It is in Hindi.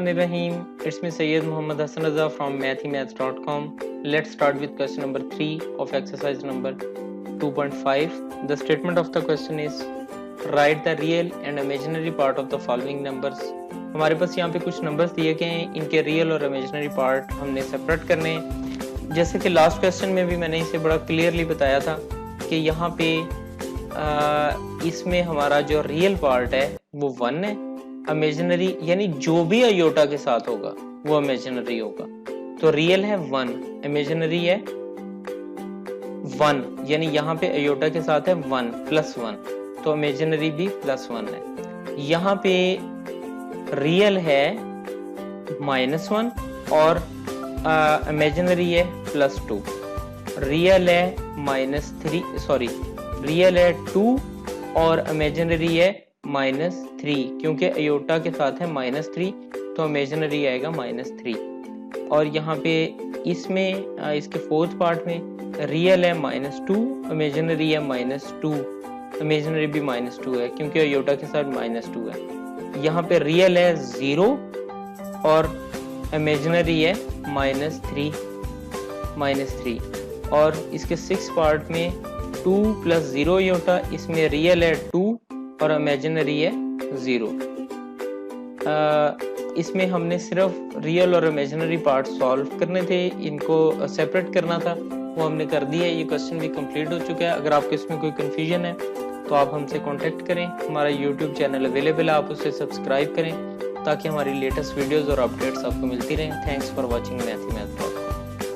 Bismillahirrahmanirrahim. It's me Sayyid Muhammad Hassan Raza from mathymaths.com. Let's start with question number 3 of exercise number 2.5. The statement of the question is write the real and imaginary part of the following numbers. हमारे पास यहाँ पे कुछ नंबर्स दिए गए हैं, इनके रियल और इमेजिनरी पार्ट हमने सेपरेट करने हैं। जैसे कि लास्ट क्वेश्चन में भी मैंने इसे बड़ा क्लियरली बताया था कि यहाँ पे इसमें हमारा जो रियल पार्ट है वो 1 है, इमेजिनरी यानी जो भी अयोटा के साथ होगा वो इमेजिनरी होगा। तो रियल है 1, इमेजिनरी है 1, यानी यहाँ पे अयोटा के साथ है 1 + 1, तो इमेजिनरी भी +1 है। यहाँ पे रियल है -1 और इमेजिनरी है +2। रियल है रियल है 2 और इमेजिनरी है -3, क्योंकि अयोटा के साथ है -3 तो इमेजिनरी आएगा -3। और यहाँ पे इसमें इसके फोर्थ पार्ट में रियल है -2, इमेजिनरी है -2, इमेजिनरी भी -2 है क्योंकि अयोटा के साथ -2 है। यहाँ पे रियल है 0 और इमेजिनरी है -3। और इसके 6 पार्ट में 2 + 0 अयोटा, इसमें रियल है 2 और इमेजिनरी है 0। इसमें हमने सिर्फ रियल और इमेजिनरी पार्ट सॉल्व करने थे, इनको सेपरेट करना था, वो हमने कर दिया। ये क्वेश्चन भी कंप्लीट हो चुका है। अगर आपको इसमें कोई कंफ्यूजन है तो आप हमसे कांटेक्ट करें। हमारा यूट्यूब चैनल अवेलेबल है, आप उसे सब्सक्राइब करें ताकि हमारी लेटेस्ट वीडियोस और अपडेट्स आपको मिलती रहें। Thanks for watching maths.